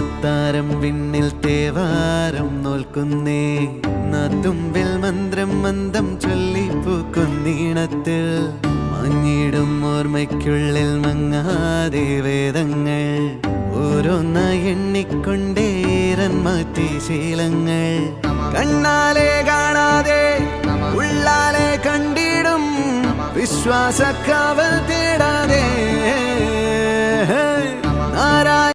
അത്താരം വിണ്ണിൽ തേവാരം നോൽക്കുന്നേ നാത്തുമ്പിൽ മന്ത്രം മന്ദം ചൊല്ലിപ്പൂക്കുന്നീണത്തിൽ മങ്ങിടും ഓർമ്മയ്ക്കുള്ളിൽ മങ്ങാതെ വേദങ്ങൾ ഓരോന്നായി എണ്ണിക്കൊണ്ടേരൻ മാറ്റി ശീലങ്ങൾ കണ്ണാലെ കാണാതെ ഉള്ളാലെ കണ്ടിടും വിശ്വാസക്കാവൽ തേടാതെ